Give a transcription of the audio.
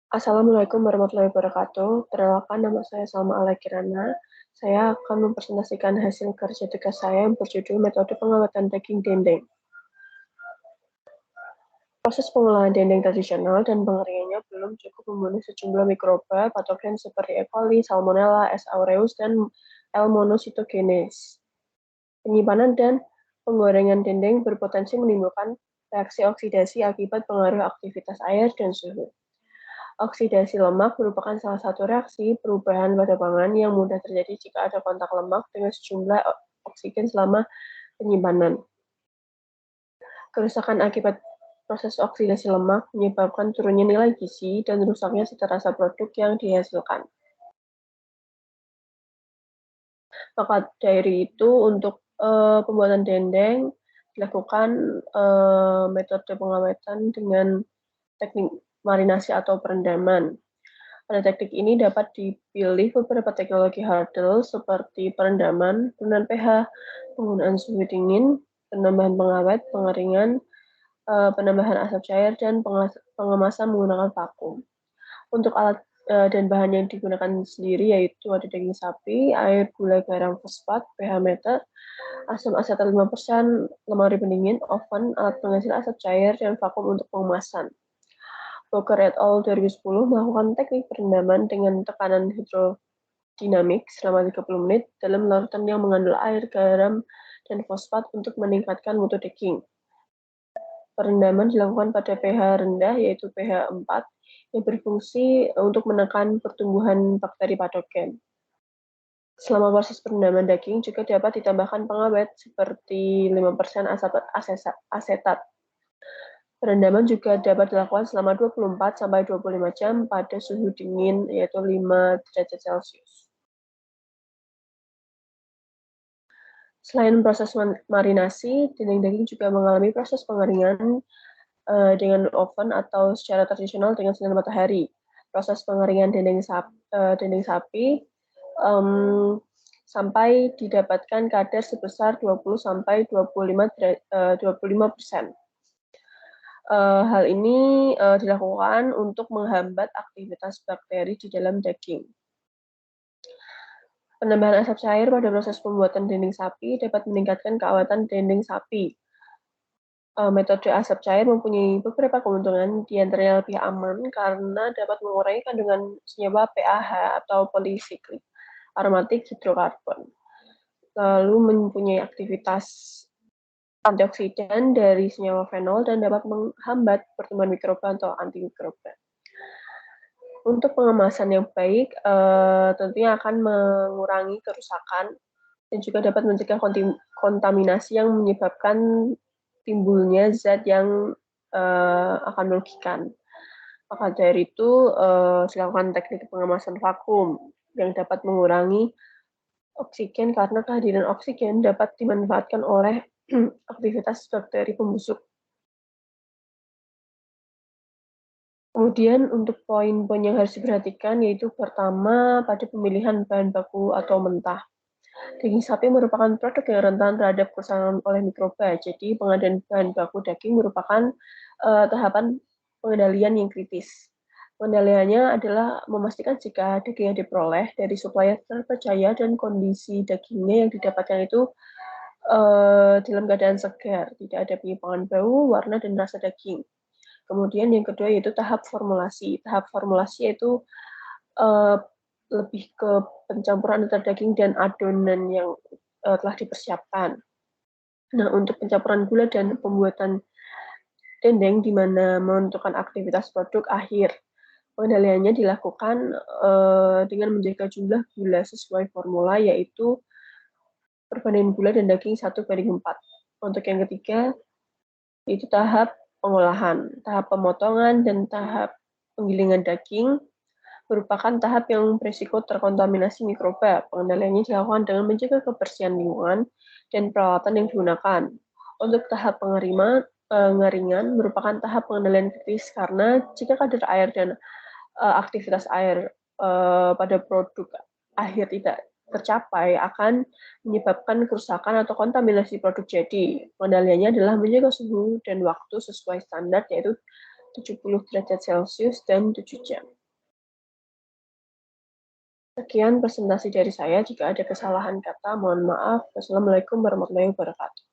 Assalamualaikum warahmatullahi wabarakatuh. Perkenalkan, nama saya Salma Alaikirana. Saya akan mempresentasikan hasil kerja tugas saya yang berjudul Metode Pengawatan Daging Dendeng. Proses pengolahan dendeng tradisional dan pengeringannya belum cukup membunuh sejumlah mikroba patogen seperti E. coli, Salmonella, S. aureus, dan L. monocytogenes. Penyimpanan dan penggorengan dendeng berpotensi menimbulkan reaksi oksidasi akibat pengaruh aktivitas air dan suhu. Oksidasi lemak merupakan salah satu reaksi perubahan pada pangan yang mudah terjadi jika ada kontak lemak dengan sejumlah oksigen selama penyimpanan. Kerusakan akibat proses oksidasi lemak menyebabkan turunnya nilai gizi dan rusaknya cita rasa produk yang dihasilkan. Maka dari itu untuk pembuatan dendeng dilakukan metode pengawetan dengan teknik marinasi atau perendaman. Pada teknik ini dapat dipilih beberapa teknologi hurdle seperti perendaman, penurunan pH, penggunaan suhu dingin, penambahan pengawet, pengeringan, penambahan asap cair, dan pengemasan menggunakan vakum. Untuk alat dan bahan yang digunakan sendiri yaitu ada daging sapi, air, gula, garam, fosfat, pH meter, asam asetat 5%, lemari pendingin, oven, alat penghasil asap cair, dan vakum untuk pengemasan. Boker et al. 2010 melakukan teknik perendaman dengan tekanan hidrodinamik selama 30 menit dalam larutan yang mengandung air, garam, dan fosfat untuk meningkatkan mutu daging. Perendaman dilakukan pada pH rendah, yaitu pH 4, yang berfungsi untuk menekan pertumbuhan bakteri patogen. Selama proses perendaman daging juga dapat ditambahkan pengawet seperti 5% asetat. Perendaman juga dapat dilakukan selama 24-25 jam pada suhu dingin, yaitu 5 derajat Celcius. Selain proses marinasi, dendeng daging juga mengalami proses pengeringan dengan oven atau secara tradisional dengan sinar matahari. Proses pengeringan dendeng sapi sampai didapatkan kadar sebesar 20-25%. Hal ini dilakukan untuk menghambat aktivitas bakteri di dalam daging. Penambahan asap cair pada proses pembuatan dendeng sapi dapat meningkatkan keawatan dendeng sapi. Metode asap cair mempunyai beberapa keuntungan, di antaranya lebih aman karena dapat mengurangi kandungan senyawa PAH atau polycyclic aromatic hydrocarbon. Lalu mempunyai aktivitas antioksidan dari senyawa fenol dan dapat menghambat pertumbuhan mikroba atau antimikroba. Untuk pengemasan yang baik, tentunya akan mengurangi kerusakan dan juga dapat mencegah kontaminasi yang menyebabkan timbulnya zat yang akan merugikan. Maka dari itu, silakan teknik pengemasan vakum yang dapat mengurangi oksigen karena kehadiran oksigen dapat dimanfaatkan oleh aktivitas bakteri pembusuk. Kemudian untuk poin-poin yang harus diperhatikan yaitu pertama pada pemilihan bahan baku atau mentah. Daging sapi merupakan produk yang rentan terhadap kerusakan oleh mikroba. Jadi pengadaan bahan baku daging merupakan tahapan pengendalian yang kritis. Pengendaliannya adalah memastikan jika daging yang diperoleh dari supplier terpercaya dan kondisi dagingnya yang didapatkan itu dalam keadaan segar, tidak ada penyimpangan bau, warna, dan rasa daging. Kemudian yang kedua yaitu tahap formulasi. Tahap formulasi yaitu lebih ke pencampuran antara daging dan adonan yang telah dipersiapkan. Nah, untuk pencampuran gula dan pembuatan dendeng di mana menentukan aktivitas produk akhir. Pengendaliannya dilakukan dengan menjaga jumlah gula sesuai formula, yaitu perbandingan gula dan daging 1:4. Untuk yang ketiga, yaitu tahap pengolahan, tahap pemotongan, dan tahap penggilingan daging merupakan tahap yang berisiko terkontaminasi mikroba. Pengendaliannya dilakukan dengan menjaga kebersihan lingkungan dan peralatan yang digunakan. Untuk tahap pengeringan merupakan tahap pengendalian kritis karena jika kadar air dan aktivitas air pada produk akhir tidak tercapai akan menyebabkan kerusakan atau kontaminasi produk jadi. Pengendaliannya adalah menjaga suhu dan waktu sesuai standar yaitu 70 derajat Celcius dan 7 jam. Sekian presentasi dari saya. Jika ada kesalahan kata, mohon maaf. Wassalamualaikum warahmatullahi wabarakatuh.